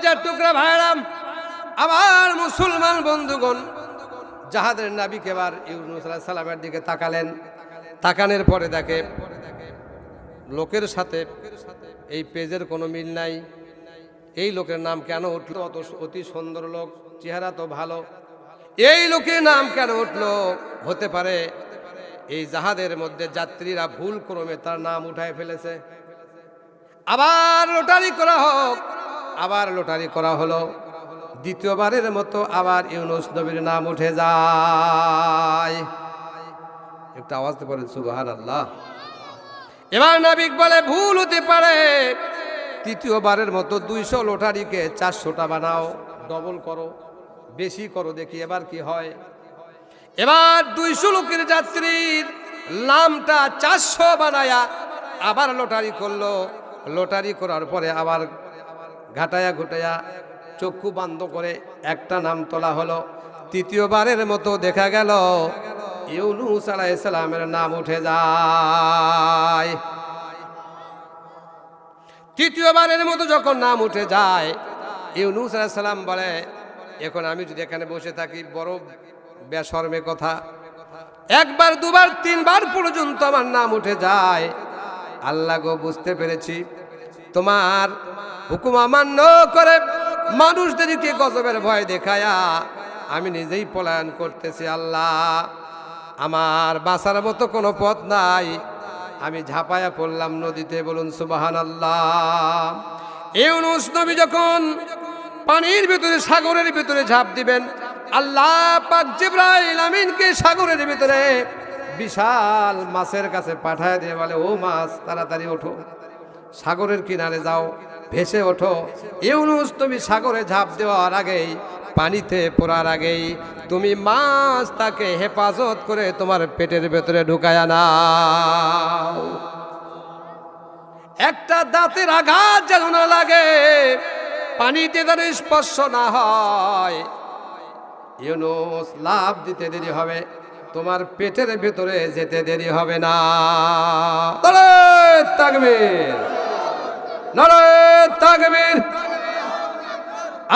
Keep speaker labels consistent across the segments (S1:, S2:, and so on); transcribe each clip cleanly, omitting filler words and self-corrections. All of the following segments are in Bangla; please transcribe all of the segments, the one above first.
S1: কলিজার টুকরা ভাইরাম, আমার মুসলমান বন্ধুগণ, জাহাজের নাবিক এবার ইউনূস আলাইহিস সালামের দিকে তাকালেন। তাকানোর পরে দেখে লোকের সাথে এই পেজের কোনো মিল নাই। এই লোকের নাম কেন উঠলো? অতি সুন্দর লোক, চেহারা তো ভালো, এই লোকের নাম কেন উঠলো? হতে পারে এই জাহাজের মধ্যে যাত্রীরা ভুল ক্রমে তার নাম উঠায় ফেলেছে। আবার লটারি করা হোক, আবার লটারি করা হলো। দ্বিতীয়বারের মতো আবার ইউনূস নবীর নাম উঠে যায়। একটু আওয়াজ দিতে পারেন সুবহানাল্লাহ। এবার নাবিক বলে ভুল হতে পারে। তৃতীয়বারের মতো 200 লটারিকে 400টা বানাও, ডবল করো, বেশি করো, দেখি এবার কি হয়। এবার 200 লোকের যাত্রীর নামটা 400 বানায়া আবার লটারি করলো। লটারি করার পরে আবার ঘাটায়া ঘুটায়া চক্ষু বন্ধ করে একটা নাম তোলা হলো। তৃতীয়বারের মতো দেখা গেল ইউনূস আলাইহিস সালামের নাম উঠে যায়। তৃতীয়বারের মতো যখন নাম উঠে যায়, ইউনূস আলাইহিস সালাম বলে, এখন আমি যদি এখানে বসে থাকি বড় বেশরমে কথা, একবার দুবার তিনবার পর্যন্ত আমার নাম উঠে যায়। আল্লাহ গো, বুঝতে পেরেছি তোমার হুকুম অমান্য করে মানুষদেরকে গজবের ভয় দেখায়া আমি নিজেই পলায়ন করতেছি। আল্লাহ, আমার বাঁচার মতো কোনো পথ নাই, আমি ঝাঁপায়া পড়লাম নদীতে। বলুন সুবহানাল্লাহ। ইউনূস নবী যখন পানির ভিতরে, সাগরের ভিতরে ঝাঁপ দিবেন, আল্লাহ পাক জিবরাইল আমিনকে সাগরের ভিতরে বিশাল মাছের কাছে পাঠায় দিয়ে বলে, ও মাছ, তাড়াতাড়ি ওঠো, সাগরের কিনারে যাও, ভেসে ওঠো। ইউনূস তুমি সাগরে ঝাঁপ দেওয়ার আগেই, পানিতে পড়ার আগেই তুমি মাছ তাকে হেফাজত করে তোমার পেটের ভেতরে ঢুকায়া নাও। একটা দাঁতের আঘাত যেন না লাগে, পানিতে যেন স্পর্শ না হয়। ইউনূস লাফ দিতে দেরি হবে, তোমার পেটের ভেতরে যেতে দেরি হবে না। নারে তাকবীর, নারে তাকবীর।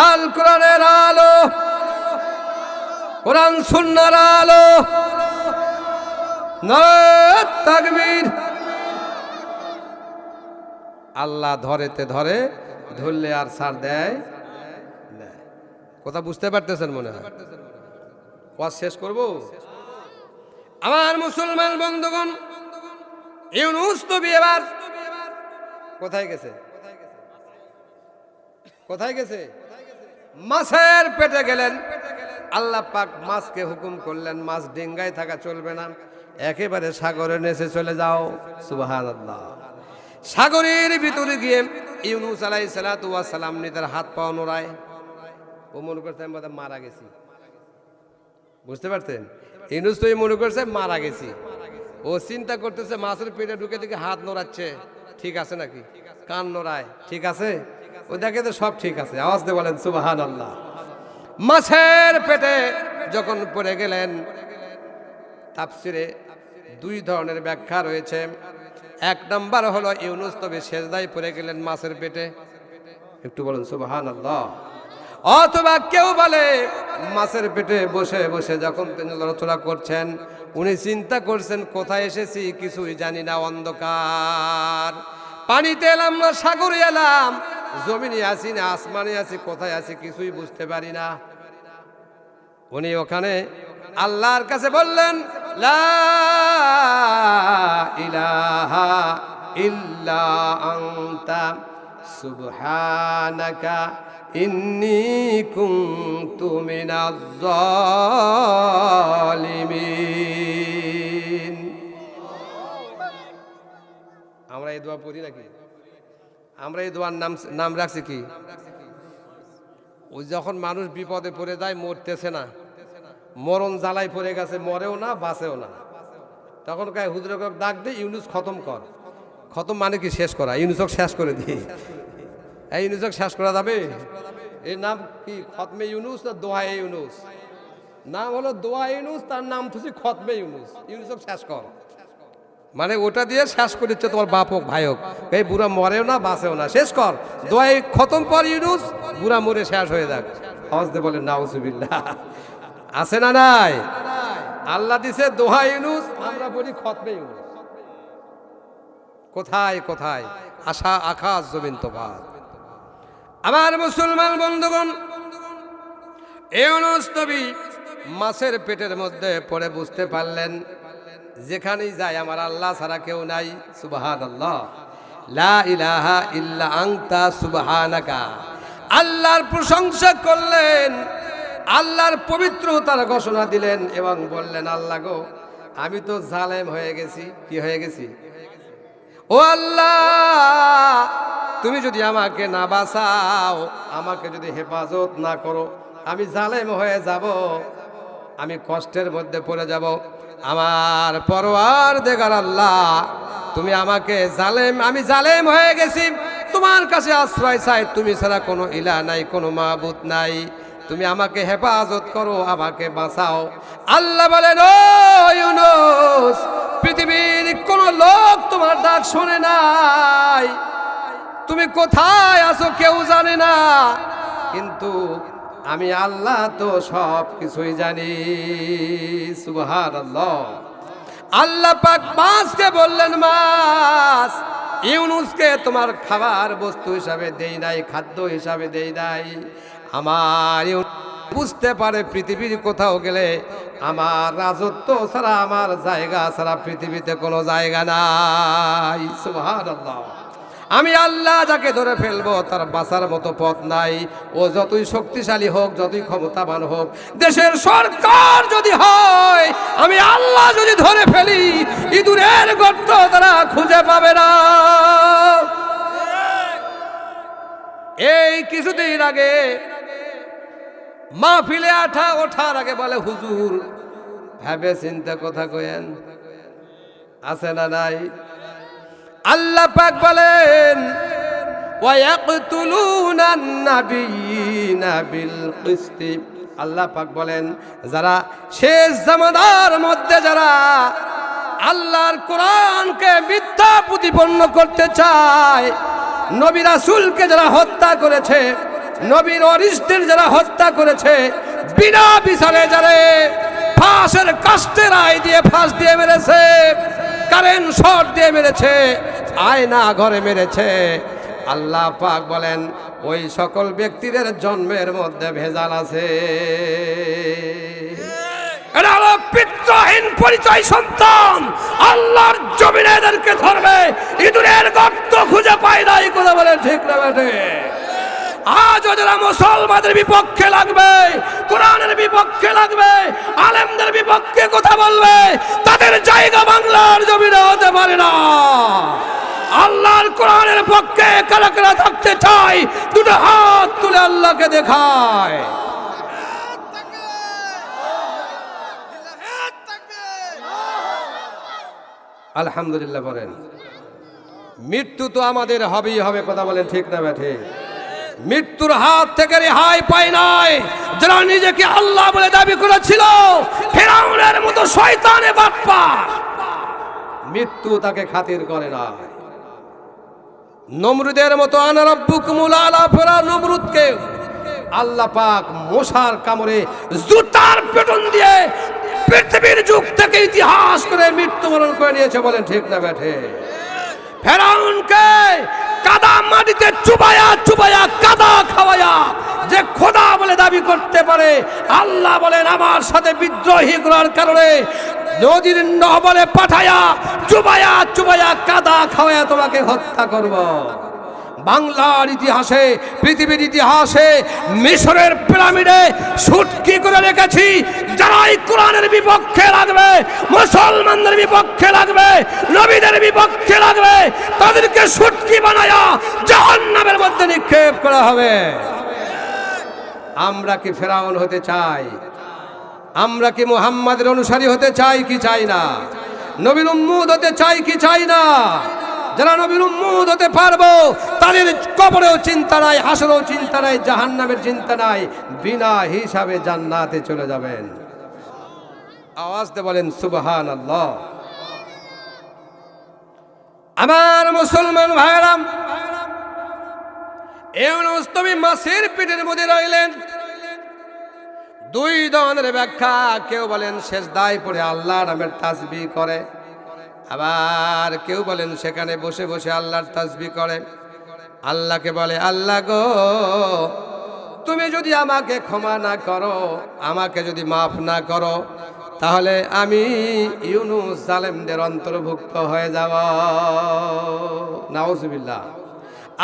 S1: আল কোরআনের আলো, কোরআন সুন্নাহর আলো, নারে তাকবীর। আল্লাহ ধরেতে ধরে, ধরলে আর ছাড় দেয় না। কথা বুঝতে পারতেছেন মনে হয়? ওয়াজ শেষ করব। আমার মুসলমান বন্ধুগণ, ইউনূস নবী এবার কোথায় গেছে? কোথায় গেছে? মাছের পেটে গেলেন। আল্লাহ পাক মাছকে হুকুম করলেন, মাছ ডিঙ্গায় থাকা চলবে না, একেবারে সাগরের নিচে চলে যাও। সুবহানাল্লাহ। সাগরের ভিতরে গিয়ে ইউনূস আলাইহিস সালাতু ওয়াস সালাম নিজের হাত পা নোড়ায়। ও মনে করছে আমি বোধহয় মারা গেছি। বুঝতে পারছেন? ইউনূস তো মনে করছে মারা গেছি। ও চিন্তা করতেছে, মাছের পেটে ঢুকে দিকে হাত নোড়াচ্ছে, ঠিক আছে নাকি? কান নোড়ায়, ঠিক আছে? ও দেখে তো সব ঠিক আছে। আওয়াজ দিয়ে বলেন সুবহানাল্লাহ। মাছের পেটে যখন পড়ে গেলেন, তাফসিরে 2 ধরনের ব্যাখ্যা রয়েছে। এক নাম্বার হলো ইউনূস নবী সেজদায় পড়ে গেলেন মাছের পেটে, একটু বলেন সুবহানাল্লাহ। অথবা কেউ বলে মাছের পেটে বসে বসে যখন তিনি লড়াচড়া করছেন, উনি চিন্তা করছেন কোথায় এসেছি কিছুই জানি না, অন্ধকার, পানিতে এলাম না সাগরে এলাম, জমিনে আছি না আসমানে আছি, কোথায় আছি কিছুই বুঝতে পারি না। উনি ওখানে আল্লাহর কাছে বললেন, লা ইলাহা ইল্লা আনতা সুবহানাকা ইন্নী কুনতু মিনাজ জালিমিন। আমরা এই দোয়া পড়ি নাকি? আমরা এই দোয়ার নাম রাখছি কি? ওই যখন মানুষ বিপদে পড়ে যায়, মরতেছে না, মরণ জ্বালায় পড়ে গেছে, মরেও না বাঁচেও না, তখন কায় হুজুর ডাক দে, ইউনূস খতম কর। খতম মানে কি? শেষ করা। ইউনূসক শেষ করে দিই। এই ইউনূসক শেষ করা যাবে? এর নাম কি? খতমে ইউনূস না দোয়ায়ে ইউনূস? নাম হলো দোয়া ইউনূস, তার নাম হচ্ছে খতমে ইউনূস। ইউনূসক শেষ কর মানে ওটা দিয়ে শেষ করে দিচ্ছে তোমার বাপ হোক ভাই হোক, এই বুড়া মরেও না বাঁচেও না, শেষ কর। দোয়ায়ে খতম পর ইউনূস, পুরা মরে শেষ হয়ে যাক। আওয়াজ দিয়ে বলেন নাউজুবিল্লাহ। আছে না নাই? আল্লাহ দিছে দোহা ইউনুস, আমরা বলি খতমে ইউনুস। কোথায় কোথায় আশা আকাশ জমিন তফাৎ। আমার মুসলমান বন্ধুগণ, ইউনুস নবী মাছের পেটের মধ্যে পড়ে বুঝতে পারলেন যেখানেই যায় আমার আল্লাহ ছাড়া কেউ নাই। সুবহানাল্লাহ, লা ইলাহা ইল্লা আনতা সুবহানাকা। আল্লাহর প্রশংসা করলেন, আল্লাহর পবিত্রতার ঘোষণা দিলেন এবং বললেন, আল্লাহ গো, আমি তো জালেম হয়ে গেছি। কি হয়ে গেছি? ও আল্লাহ, তুমি যদি আমাকে না বাঁচাও, আমাকে যদি হেফাজত না করো, আমি জালেম হয়ে যাব, আমি কষ্টের মধ্যে পড়ে যাব। আমার পরওয়ারদিগার আল্লাহ, তুমি আমাকে আমি জালেম হয়ে গেছি, তোমার কাছে আশ্রয় চাই। তুমি ছাড়া কোনো ইলাহ নাই, কোনো মাবুদ নাই। তুমি আমাকে হেফাজত করো, আমাকে বাঁচাও। আল্লাহ বলেন, ও ইউনুস, পৃথিবীর কোন লোক তোমার ডাক শোনে নাই, তুমি কোথায় আছো কেউ জানে না, কিন্তু আমি আল্লাহ তো সব কিছুই জানি। সুবহানাল্লাহ। আল্লাহ পাক মাছকে বললেন, মাছ, ইউনুসকে তোমার খাবার বস্তু হিসাবে দেই নাই, খাদ্য হিসাবে দেই নাই। আমার বুঝতে পারে পৃথিবীর কোথাও গেলে আমার রাজত্ব ছাড়া, আমার জায়গা ছাড়া পৃথিবীতে কোনো জায়গা নাই। সুবহানাল্লাহ। আমি আল্লাহ যাকে ধরে ফেলবো তার বাঁচার মতো পথ নাই। ও যতই শক্তিশালী হোক, যতই ক্ষমতাবান হোক, দেশের সরকার যদি হয়, আমি আল্লাহ যদি ধরে ফেলি, ইঁদুরের গর্ত তারা খুঁজে পাবে না। এই কিছুদিন আগে মাহফিলে ওঠার আগে বলে, হুজুর ভেবে চিন্তা কথা কয়েন। আছে না নাই? আল্লাহ পাক বলেন, ওয়ায়াকতুলুনান নাবিয়িনা বিল কিসতি। আল্লাহ পাক বলেন, যারা শেষ জামানার মধ্যে যারা আল্লাহর কোরআনকে মিথ্যা প্রতিপন্ন করতে চায়, নবী রাসূলকে যারা হত্যা করেছে, নবীর ওয়ারিসদের যারা হত্যা করেছে, বিনা বিচারে যারা ফাঁসের কাস্টের রায় দিয়ে ফাঁস দিয়ে মেরেছে, কারেন্ট শট দিয়ে মেরেছে, আয়না ঘরে মেরেছে, আল্লাহ পাক বলেন ওই সকল ব্যক্তিদের জন্মের মধ্যে ভেজাল আছে। এরা হলো পিতৃহীন পরিচয় সন্তান। আল্লাহর জমিনে এদেরকে ধরবে, ইঁদুরের গর্ত খুঁজে পায় নাই। কথা বলেন ঠিক না বেঠে? আজ যারা মুসলমানদের বিপক্ষে লাগবে, কোরআনের বিপক্ষে লাগবে, আলেমদের বিপক্ষে কথা বলবে, তাদের জায়গা বাংলার জমিনে হতে পারে না। আল্লাহর কোরআনের পক্ষে কারা কারা থাকতে চাই, দুটো হাত তুলে আল্লাহকে দেখায়। আলহামদুলিল্লাহ বলেন। মৃত্যু তো আমাদের হবেই হবে। কথা বলেন ঠিক না বেঠে? মৃত্যুর হাত থেকে রেহাই পায় নাই যারা নিজেকে আল্লাহ বলে দাবি করেছিল। ফিরআউনের মতো শয়তানে বাটপার, মৃত্যু তাকে খাতির করে না। নমরুদের মতো আনা রাব্বুকুমুল আলা ফেরা নমরুদকে আল্লাহ পাক মশার কামড়ে জুতার পেটন দিয়ে পৃথিবীর যুগ থেকে ইতিহাস করে মৃত্যুবরণ করে নিয়েছে। বলেন ঠিক না বেঠে? ফেরাউনকে কাদা মাটিতে চুবায়া চুবায়া কাদা খাওয়ায়া যে খোদা বলে দাবি করতে পারে, আল্লাহ বলেন আমার সাথে বিদ্রোহী করার কারণে নদীর নহবলে পাঠায়া চুবায়া চুবায়া কাদা খাওয়ায়া তোমাকে হত্যা করব। বাংলার ইতিহাসে, পৃথিবীর ইতিহাসে, মিশরের পিরামিডে সুটকি করে রেখেছি। যারাই কোরআনের বিপক্ষে লাগবে, মুসলমানদের বিপক্ষে লাগবে, নবীদের বিপক্ষে লাগবে, তাদেরকে সুটকি বানায়া জাহান্নামের মধ্যে নিক্ষেপ করা হবে। আমরা কি ফেরাউন হতে চাই? আমরা কি মুহাম্মাদের অনুসারী হতে চাই কি চাই না? নবীর উম্মত হতে চাই কি চাই না? যারা নবীর উম্মত হতে পারবো তাদের কবরেও চিন্তা নাই, হাসরেও চিন্তা নাই, জাহান্নামের চিন্তা নাই, বিনা হিসাবে জান্নাতে চলে যাবেন। আওয়াজ দিয়ে বলেন সুবহানাল্লাহ। আমার মুসলমান ভাইরা, ইউনূস নবী মাছের পেটের মধ্যে রইলেন। দুই ধরনের ব্যাখ্যা, কেউ বলেন সেজদায় পড়ে আল্লাহ নামের তাসবিহ করে, আবার কেউ বলেন সেখানে বসে বসে আল্লাহর তাসবিহ করে। আল্লাহকে বলে, আল্লাহ গো, তুমি যদি আমাকে ক্ষমা না করো, আমাকে যদি মাফ না করো, তাহলে আমি ইউনূস জালেমদের অন্তর্ভুক্ত হয়ে যাব। নাউজুবিল্লাহ।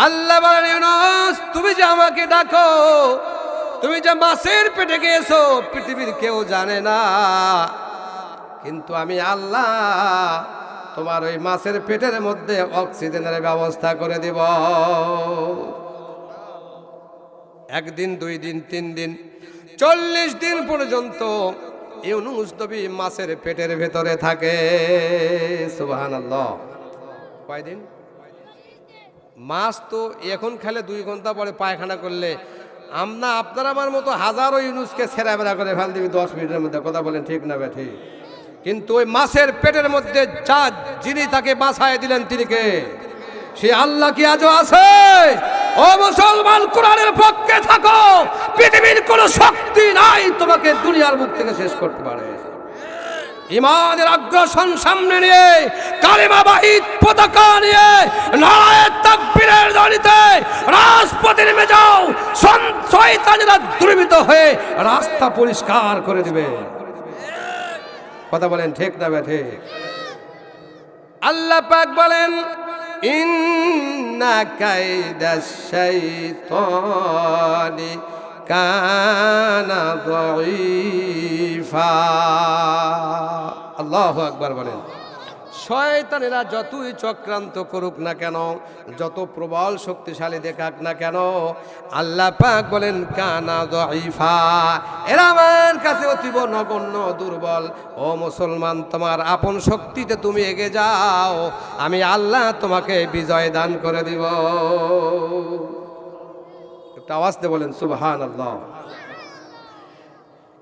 S1: আল্লাহ বলেন, ইউনূস তুমি যে আমাকে ডাকো, তুমি যে মাছের পেটে গিয়েছো, পৃথিবীর কেউ জানে না, কিন্তু আমি আল্লাহ তোমার ওই মাছের পেটের মধ্যে অক্সিজেনের ব্যবস্থা করে দিব। একদিন, 2 দিন, 3 দিন, 40 দিন পর্যন্ত ইউনূস নবী মাছের পেটের ভেতরে থাকে। সুবহানাল্লাহ। কয়দিন? মাছ তো এখন খেলে 2 ঘন্টা পরে পায়খানা করলে আপনার আমার মতো হাজারো ইউনূসকে ছেঁড়াবেড়া করে ফেল দিবি 10 মিনিটের মধ্যে। কথা বলেন ঠিক না বে ঠিক? কিন্তু ওই মাছের পেটের মধ্যে যিনি তাকে বাঁচায় দিলেন, তিনি কে? সে আল্লাহ কি আজও আছে? ও মুসলমান, কোরআনের পক্ষে থাকো। পৃথিবীর কোন শক্তি নাই তোমাকে দুনিয়ার মুখ থেকে শেষ করতে পারে। ইমানের অগ্রসন সামনে নিয়ে, কালিমাবাহী পতাকা নিয়ে, নারায়ে তাকবীরের ধ্বনিতে রাজপথে নেমে যাও। শয়তানেরা দুর্বৃত্ত হয়ে রাস্তা পরিষ্কার করে দিবে। কথা বলেন ঠিক না বেঠে? আল্লাহ পাক বলেন, ইন্না কাইদাশ শাইতানি কানা যায়ীফা। আল্লাহু আকবার বলেন। শয়তানেরা যতই চক্রান্ত করুক না কেন, যত প্রবল শক্তিশালী দেখাক না কেন, আল্লাহ পাক বলেন কানা যায়ীফা, এরা আমার কাছে অতীব নগণ্য, দুর্বল। ও মুসলমান, তোমার আপন শক্তিতে তুমি এগিয়ে যাও, আমি আল্লাহ তোমাকে বিজয় দান করে দিব। একটা আওয়াজ দিয়ে বলেন সুবহানাল্লাহ।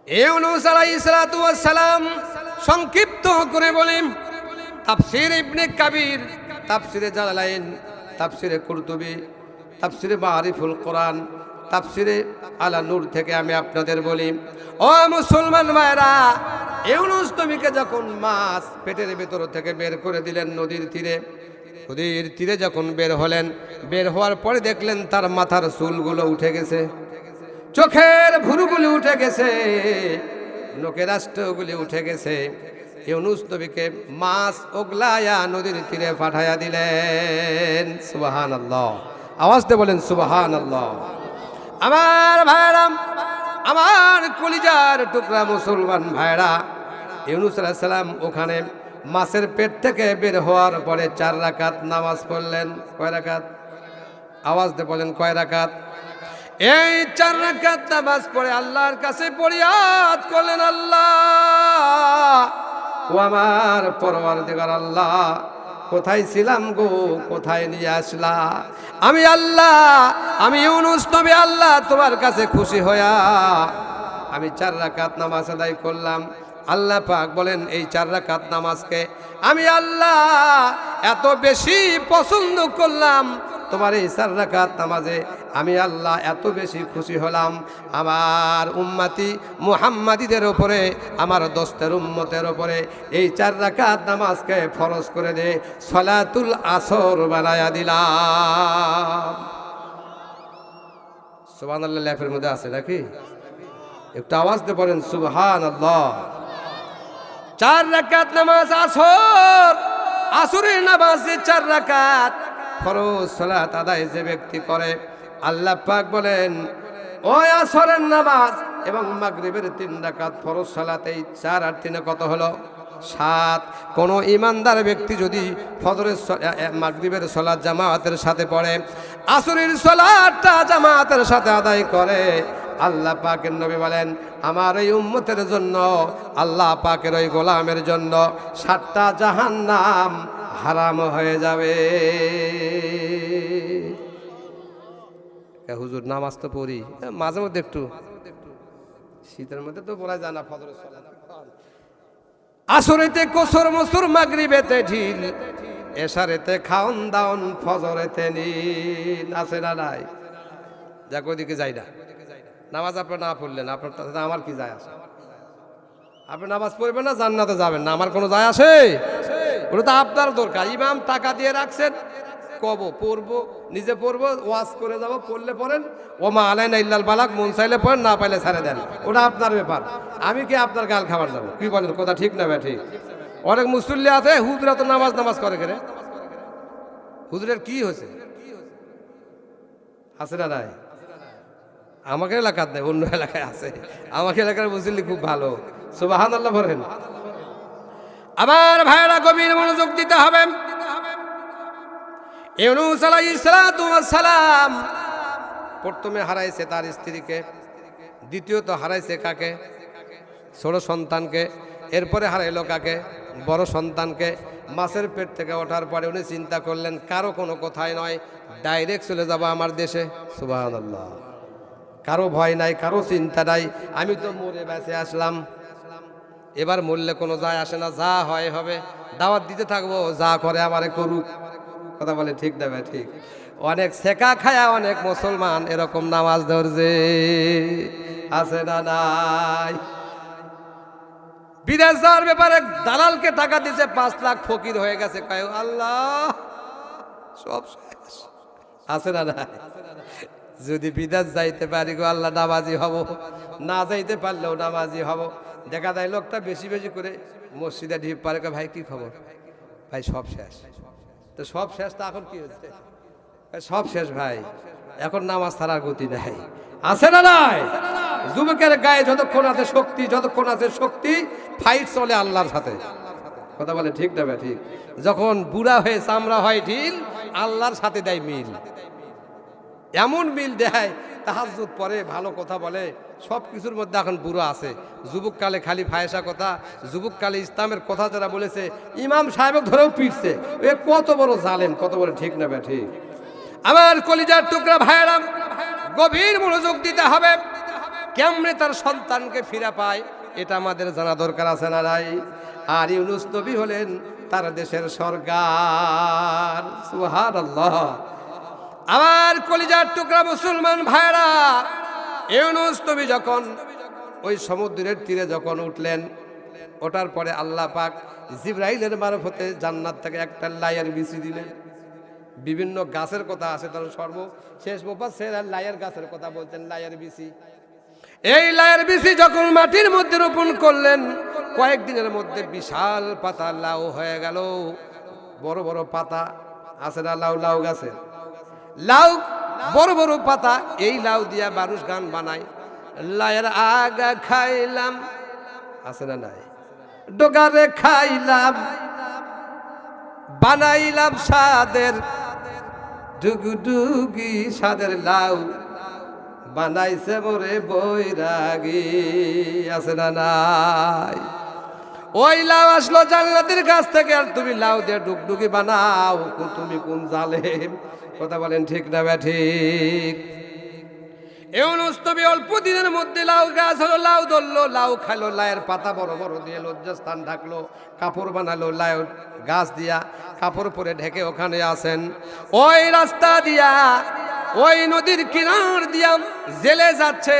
S1: ইউনূস আলাইহিস সালাতু ওয়াস সালাম, সংক্ষিপ্ত করে বলেন, তাফসীর ইবনে কাবির, তাফসীরে জালালাইন, তাফসীরে কুরতুবী, তাফসীরে মারিফুল কোরআন, তাফসীরে আলা নূর থেকে আমি আপনাদের বলি, ও মুসলমান ভাইরা, ইউনূস নবীকে যখন মাছ পেটের ভেতর থেকে বের করে দিলেন নদীর তীরে যখন বের হলেন, বের হওয়ার পরে দেখলেন তার মাথার চুলগুলো উঠে গেছে, চোখের ভুরুগুলি উঠে গেছে, নখের আষ্টগুলি উঠে গেছে। ইউনূস নবীকে মাছ ওগলায়া নদীর তীরে পাঠাইয়া দিলেন। সুবহানাল্লাহ। আওয়াজ দিয়ে বলেন সুবহানাল্লাহ। আমার ভাইরা, আমার কলিজার টুকরা মুসলমান ভাইরা, ইউনূস আলাইহিস সালাম ওখানে মাছের পেট থেকে বের হওয়ার পরে 4 রাকাত নামাজ পড়লেন। কয় রাকাত? আওয়াজ দিয়ে বলেন কয় রাকাত? এই 4 রাকাত নামাজ পড়ে আল্লাহর কাছে ফরিয়াদ করলেন, আল্লাহ ও আমার পরওয়ারদিগার আল্লাহ, কোথায় ছিলাম গো, কোথায় নিয়ে আসলা? আমি আল্লাহ, আমি ইউনূস নবী আল্লাহ তোমার কাছে খুশি হইয়া আমি 4 রাকাত নামাজ আদায় করলাম। আল্লাহ পাক বলেন, এই 4 রাকাত নামাজকে আমি আল্লাহ এত বেশি পছন্দ করলাম, তোমার এই 4 রাকাত নামাজে আমি আল্লাহ এত বেশি খুশি হলাম, আমার উম্মতি মুহাম্মাদীদের উপরে, আমার দোস্তের উম্মতের উপরে এই 4 রাকাত নামাজকে ফরজ করে দে, সলাতুল আসর বানায়া দিলাম। সুবহানাল্লাহ। লেফের মধ্যে আছে নাকি? একটু আওয়াজ দিয়ে বলেন সুবহানাল্লাহ। 4 রাকাত নামাজ আসর, আসরের নামাজে 4 রাকাত ফরজ সালাত আদায় যে ব্যক্তি করে, আল্লাহ পাক বলেন ওই আসরের নামাজ এবং মাগরিবের 3 রাকাত ফরজ সালাত, এই 4 আর 3 কত হলো? 7। কোন ইমানদার ব্যক্তি যদি ফজরের মাগরিবের সালাত জামাতের সাথে পড়ে, আসরের সালাতটা জামাতের সাথে আদায় করে, আল্লাহ পাকের নবী বলেন আমার এই উম্মতের জন্য, আল্লাহ পাকের ওই গোলামের জন্য 7টা জাহান্নাম হারাম হয়ে যাবে। হুজুর নামাজ তো পড়ি মাঝে মধ্যে, একটু শীতের মধ্যে তো পড়া যায় না ফজরের সালাত। আসরেতে কোসর মসুর, মাগরিবেতে ঢিল, এশারেতে খাওন দাওন, ফজরেতে নীল। আছে না নাই? যাক ওইদিকে যাই না, নামাজ আপনি না পড়লেন, আপনার তাতে আমার কি যায় আসে? আপনি নামাজ পড়বেন না, জান্নাতে যাবেন না, আমার কোনো যায় আসে? ওটা তো আপনার দরকার। ইমাম টাকা দিয়ে রাখছেন, কব পড়বো, নিজে পড়বো, ওয়াজ করে যাবো, পড়লে পড়েন, ওমা আলাইনা ইল্লাল বালাগ, মন চাইলে পড়েন, না পাইলে ছেড়ে দেন, ওটা আপনার ব্যাপার। আমি কি আপনার গাল খাবার যাবো? কি বলেন, কথা ঠিক না ভাই? ঠিক। অনেক মুসল্লি আছে, হুজরা তো নামাজ করে কেন? হুজুরের কি হয়েছে? আছে না নাই? আমাকে এলাকার নেই, অন্য এলাকায় আছে। আমাকে এলাকার মুসল্লি খুব ভালো, সুবহানাল্লাহ বলেন। আবার ভাইরা গভীর মনোযোগ দিতে হবে। ইউনূস আলাইহিস সালাতু ওয়াস সালাম প্রথমে হারাইছে তার স্ত্রীকে, দ্বিতীয়ত হারাইছে কাকে? ছোট সন্তানকে। এরপরে হারাইলো কাকে? বড় সন্তানকে। মাছের পেট থেকে ওঠার পরে উনি চিন্তা করলেন কারো কোনো কথাই নয়, ডাইরেক্ট চলে যাব আমার দেশে। সুবহানাল্লাহ। কারো ভয় নাই, কারো চিন্তা নাই, আমি তো মরে বেঁচে আসলাম, এবার মরলে কোনো যায় আসে না, যা হয় হবে, দাওয়াত দিতে থাকবো, যা করে আমারে করুক। কথা বলে ঠিক না ভাই? ঠিক। অনেক শেখা খায়া অনেক মুসলমান এরকম নামাজ ধরছে, আছে না নাই? বিদেশ যাওয়ার ব্যাপারে দালালকে টাকা দিয়েছে 5 লাখ, ফকির হয়ে গেছে, কয় আল্লাহ সব শেষ, আছে না নাই? যদি বিদেশ যাইতে পারি গো আল্লাহ নামাজি হব, না যাইতে পারলেও নামাজি হব। দেখা যায় লোকটা বেশি বেশি করে মসজিদে ঢিপ পারে, ভাই কি খবর? ভাই সব শেষ। তো সব শেষ, তো এখন কি হচ্ছে? সব শেষ ভাই, এখন নামাজ ছাড়ার গতি নাই, আছে না নাই? যুবকের গায়ে যতক্ষণ আছে শক্তি, যতক্ষণ আছে শক্তি, ফাইট চলে আল্লাহর সাথে। কথা বলে ঠিক না ভাই? ঠিক। যখন বুড়া হয়ে চামড়া হয় ঢিল, আল্লাহর সাথে দেয় মিল, এমন মিল দেয়, তাহাজ্জুদ পড়ে, ভালো কথা বলে, সব কিছুর মধ্যে এখন বুড়ো আছে। যুবককালে খালি ফায়সা কথা, যুবককালে ইসলামের কথা যারা বলেছে, ইমাম সাহেব ধরেও পিটছে, এ কত বড় জালেম, কত বড় ঠিক না ভাই? ঠিক। আমার কলিজার টুকরা ভাইয়েরা, গভীর মনোযোগ দিতে হবে। কেমনে তার সন্তানকে ফিরে পায়, এটা আমাদের জানা দরকার, আছে না নাই? আর ইউনূস নবী হলেন তার দেশের সরকার। সুবহানাল্লাহ। আমার কলিজার টুকরা মুসলমান ভাইরা, ইউনূস নবী যখন ওই সমুদ্রের তীরে যখন উঠলেন, ওঠার পরে আল্লাহ পাক জিবরাইলের মারফতে জান্নাত থেকে একটা লাইয়ার বিছি দিলেন। বিভিন্ন গাছের কথা আছে, তার সর্বশেষ মুফাসসির লাইয়ার গাছের কথা বলতেন, লাইয়ার বিছি। এই লাইয়ার বিছি যখন মাটির মধ্যে রোপণ করলেন, কয়েকদিনের মধ্যে বিশাল পাতা লাউ হয়ে গেল, বড় বড় পাতা, আছে না লাউ গাছে? লাউ বড় বড় পাতা, এই লাউ দিয়া মানুষ গান বানায়, লাইয়ের আগা খাইলাম, আছে না নাই? ডোগারে খাইলাম, বানাইলাম স্বাদের ডুগডুগি, স্বাদের লাউ বানাইছে মোরে বৈরাগী, আছে না নাই? ওই লাউ আসলো জান্নাতের গাছ থেকে, আর তুমি লাউ দিয়ে ডুগডুগি বানাও, তুমি কোন জালেম? কথা বলেন ঠিক না ভাই? ঠিক। ইউনূস নবী অল্প দিনের মধ্যে লাউ গাছ হলো, লাউ ধরলো, লাউ খাইলো, লাউয়ের পাতা বড় বড় দিয়ে লজ্জাস্থান ঢাকলো, কাপড় বানালো, লাউ গাছ দিয়া কাপড় পরে ঢেকে ওখানে আসেন। ওই রাস্তা দিয়া, ওই নদীর কিনার দিয়া জেলে যাচ্ছে।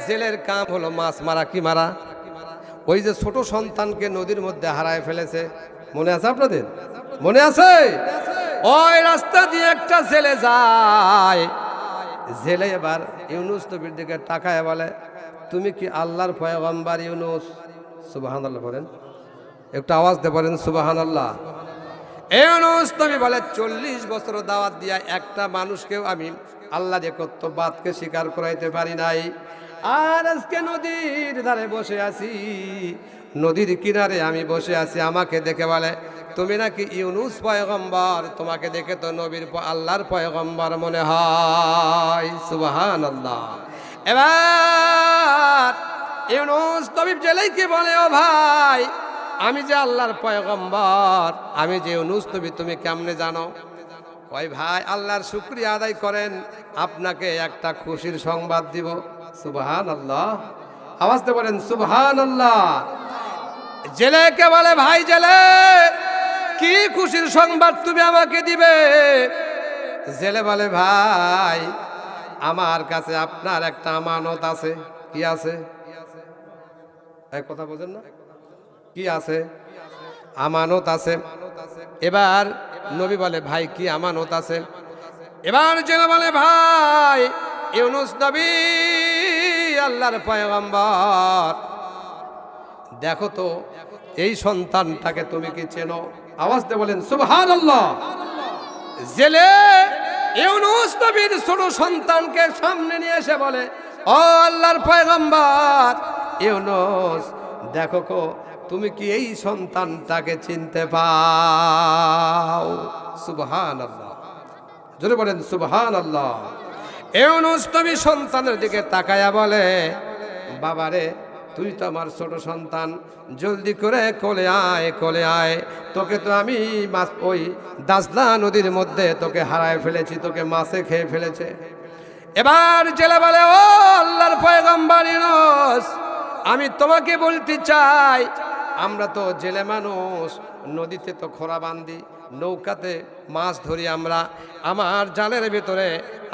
S1: জেলের কাম হলো মাছ মারা। কি মারা? ওই যে ছোট সন্তানকে নদীর মধ্যে হারায় ফেলেছে, মনে আছে আপনাদের? মনে আছে? ওই রাস্তা দিয়ে একটা জেলে যায়। জেলে এবার ইউনূস নবীর দিকে তাকায় বলে, তুমি কি আল্লাহর পয়গম্বর ইউনূস? সুবহানাল্লাহ বলেন, একটু আওয়াজ দিয়ে বলেন সুবহানাল্লাহ। ইউনূস নবী বলে, 40 বছর দাওয়াত দিয়া একটা মানুষকেও আমি আল্লাহর একত্ববাদকে স্বীকার করাইতে পারি নাই, আর আজকে নদীর ধারে বসে আছি, নদীর কিনারে আমি বসে আছি। আমাকে দেখে বলে, তুমি নাকি ইউনূস পয়গম্বর, তোমাকে দেখে তো নবীর আল্লাহর পয়গম্বর মনে হয়। সুবহানাল্লাহ। এবার ইউনূস নবী জেলেকে বলে, ও ভাই, আমি যে আল্লাহর পয়গম্বর, আমি যে ইউনূস নবী, তুমি কেমনে জানো? কয়, ভাই আল্লাহর শুকরিয়া আদায় করেন, আপনাকে একটা খুশির সংবাদ দিব। সুবহানাল্লাহ। আওয়াজ দিয়ে বলেন সুবহানাল্লাহ। জেলেকে বলে, ভাই জেলে, কি খুশির সংবাদ তুমি আমাকে দিবে? জেলে বলে, ভাই আমার কাছে আপনার একটা আমানত আছে। কি আছে? এক কথা বোঝেন না? কি আছে? আমানত আছে। এবার নবী বলে, ভাই কি আমানত আছে? এবার জেলে বলে, ভাই ইউনুস নবী আল্লাহর পয়গম্বর, দেখো তো এই সন্তানটাকে তুমি কি চেনো? আওয়াজ দিয়ে বলেন সুবহানাল্লাহ। জেলে ইউনুস নবীর ছোট সন্তানকে সামনে নিয়ে এসে বলে, ও আল্লাহর পয়গম্বর ইউনুস, দেখো কো তুমি কি এই সন্তানটাকে চিনতে পাও? সুবহানাল্লাহ, জোরে বলেন সুবহানাল্লাহ। ইউনুস নবী সন্তানের দিকে তাকায়া বলে, বাবারে তুই তো আমার ছোট সন্তান, জলদি করে কোলে আয়, কোলে আয়। তোকে তো আমি ওই দাজলা নদীর মধ্যে তোকে হারায় ফেলেছি, তোকে মাছে খেয়ে ফেলেছে। এবার জেলে বলে, ও আল্লাহর পয়গম্বর ইউনুস, আমি তোমাকে বলতে চাই, আমরা তো জেলে মানুষ, নদীতে তো খোরা বান্ধি, নৌকাতে মাছ ধরি আমরা, আমার জালের ভিতরে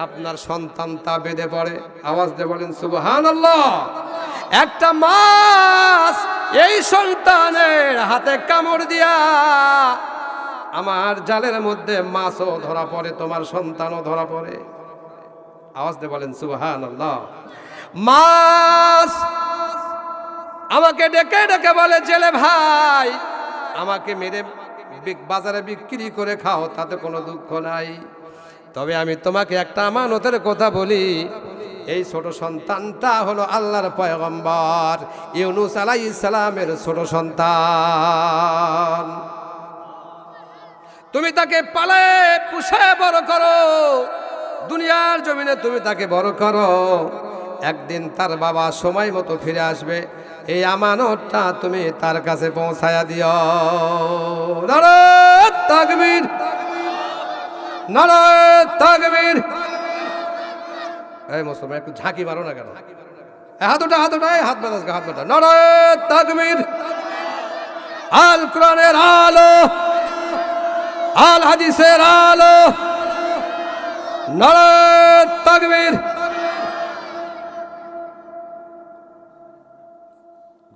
S1: আপনার সন্তানটা বেঁধে পড়ে। আওয়াজ দিয়ে বলেন সুবহানাল্লাহ। একটা মাছ এই সন্তানের হাতে কামড় দিয়া আমার জালের মধ্যে মাছও ধরা পড়ে, তোমার সন্তানও ধরা পড়ে। আওয়াজ দিয়ে বলেন সুবহানাল্লাহ। মাছ আমাকে ডেকে ডেকে বলে, জেলে ভাই আমাকে মেরে বাজারে বিক্রি করে খাও, তাতে কোনো দুঃখ নাই, তবে আমি তোমাকে একটা আমানতের কথা বলি, এই ছোট সন্তানটা হলো আল্লাহর পয়গম্বর ইউনুস আলাইহিস সালামের ছোট সন্তান। তুমি তাকে পালে পুষে বড় করো, দুনিয়ার জমিনে তুমি তাকে বড় করো, একদিন তার বাবা সময় মতো ফিরে আসবে, এই আমানতটা তুমি তার কাছে পৌঁছায়া দিও। নারে তাকবীর, নারে তাকবীর। এই মুসলমান একটু ঝাঁকি মারো না কেন? হাত ওটা, হাত ওটা, হাত বাতাস, হাত বাতা। নারে তাকবীর। আল কোরআনের আলো, আল হাদিসের আলো, নারে তাকবীর।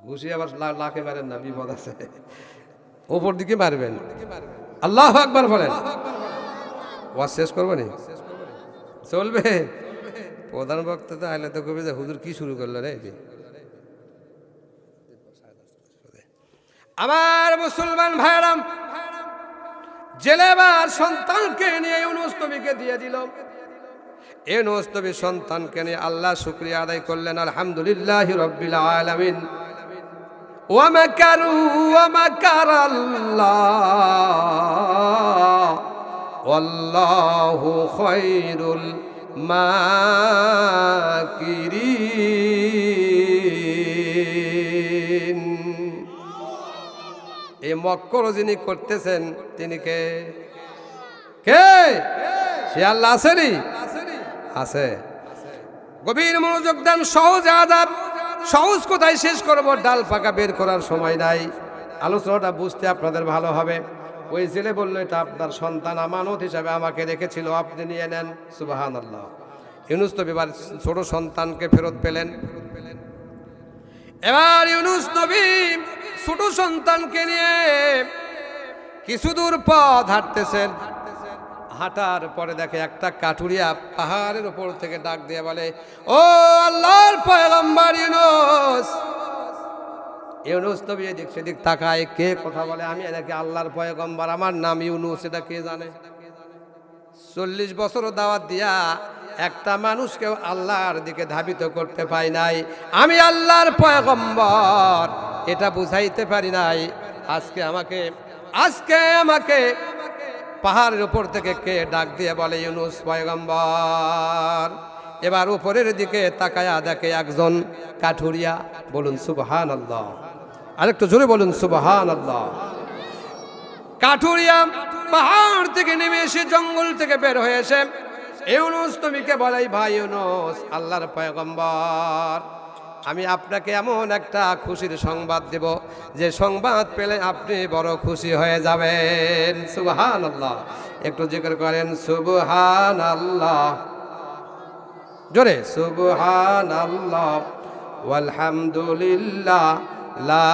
S1: ঘুষি আবার লাখে মারেন না, বিপদ আছে, উপর দিকে মারবেন। আল্লাহু আকবার বলেন। ওয়াজ শেষ করবো নি? চলবে? প্রধান বক্তা তো আইলে তো কবি যে হুজুর কি শুরু করলো রে। আমার মুসলমান ভাইরাম, জেলেবার সন্তানকে নিয়ে ইউনুস নবীকে দিয়ে দিল। ইউনুস নবী সন্তানকে নিয়ে আল্লাহ শুকরিয়া আদায় করলেন, আলহামদুলিল্লাহি রাব্বিল আলামিন। ওয়া মাকারু ওয়া মাকারাল্লাহ ওয়াল্লাহু খায়রুল মাকিরিন। এই মক্কর যিনি করতেছেন তিনি কে? কে? সে আল্লাহ আসেনি? আছে। গভীর মনোযোগ দেন। সহজ আযাব, সহজ কোথায় শেষ করব, ডাল পাকা বের করার সময় নাই। আলোচনাটা বুঝতে আপনাদের ভালো হবে। ওই জেলে বলল, এটা আপনার সন্তান আমানত হিসাবে আমাকে রেখেছিল, আপনি নিয়ে নেন। সুবহানাল্লাহ। ইউনুস নবী এবার ছোট সন্তানকে ফেরত পেলেন। এবার ইউনুস নবী ছোট সন্তানকে নিয়ে কিছু দূর পথ হাঁটতেছেন। হাঁটার পরে দেখে একটা কাঠুরিয়া পাহাড়ের উপর থেকে ডাক দিয়ে বলে, ও আল্লাহর পয়গম্বর ইউনুস। ইউনুস নবী এদিক সেদিক তাকায়, কে কথা বলে? আমি নাকি আল্লাহর পয়গম্বর, আমার নাম ইউনুস, এটা কে জানে? 40 বছর দাওয়াত দিয়া একটা মানুষকেও আল্লাহর দিকে ধাবিত করতে পাই নাই, আমি আল্লাহর পয়গম্বর এটা বুঝাইতে পারি নাই। আজকে আমাকে পাহাড়ের উপর থেকে কে ডাক দিয়ে বলে ইউনুস পয়গম্বর। এবার উপরের দিকে তাকায়া দেখে একজন কাঠুরিয়া। বলুন সুবহানাল্লাহ। আরেকটু জোরে বলুন সুবহানাল্লাহ। কাঠুরিয়া পাহাড় থেকে নেমে এসে জঙ্গল থেকে বের হয়ে এসে ইউনুস নবীকে বলে, ভাই ইউনুস, আল্লাহর পয়গম্বর, আমি আপনাকে এমন একটা খুশির সংবাদ দেব, যে সংবাদ পেলে আপনি বড় খুশি হয়ে যাবেন। সুবহানাল্লাহ। একটু জিকির করেন সুবহানাল্লাহ। জোরে সুবহানাল্লাহ ওয়ালহামদুলিল্লাহ লা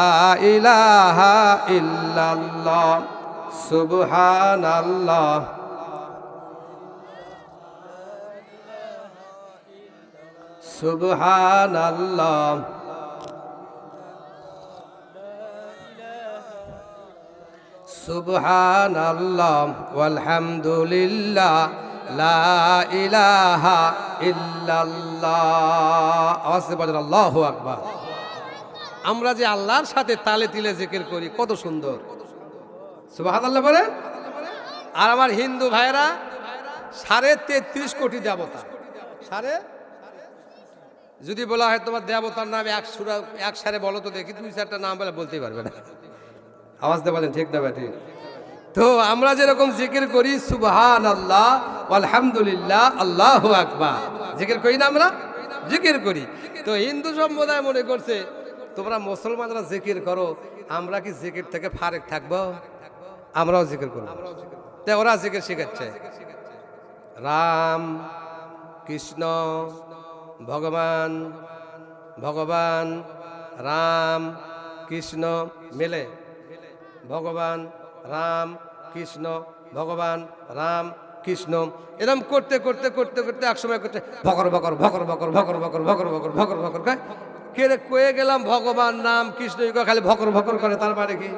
S1: ইলাহা ইল্লাল্লাহ সুবহানাল্লাহ সুবহানাল্লাহ সুবহানাল্লাহ ওয়ালহামদুলিল্লাহ লা ইলাহা ইল্লাল্লাহ। আওয়াজ বলেন আল্লাহু আকবার। আমরা যে আল্লাহর সাথে তালে তিলে জিকির করি কত সুন্দর, সুবহানাল্লাহ বলেন। আর আমার হিন্দু ভাইরা 33.5 কোটি দেবতা, যদি বলা হয় তোমার দেবতার নাম এক সারে বলো তো দেখি, 2-4টা নাম বলে বলতেই পারবে না। আওয়াজ দিয়ে বলেন ঠিক না ঠিক? তো আমরা যেরকম জিকির করি সুবহানাল্লাহ আলহামদুলিল্লাহ আল্লাহু আকবার, জিকির করি না আমরা? জিকির করি। তো হিন্দু সম্প্রদায় মনে করছে তোমরা মুসলমানরা জিকির করো, আমরা কি জিকির থেকে ফারেক থাকবো? আমরাও জিকির করব। তাই ওরা জিকির শিখাচ্ছে রাম কৃষ্ণ ভগবান, ভগবান রাম কৃষ্ণ মিলে ভগবান রাম কৃষ্ণ, ভগবান রাম কৃষ্ণ, এরকম করতে করতে করতে করতে একসময় করতে ভকর ভকর ভকর ভকর ভকর ভকর ভকর ভকর ভকর ভকর কে রে কয়ে গেলাম ভগবান নাম কৃষ্ণ খালি ভকর ভকর করে, তার মানে কি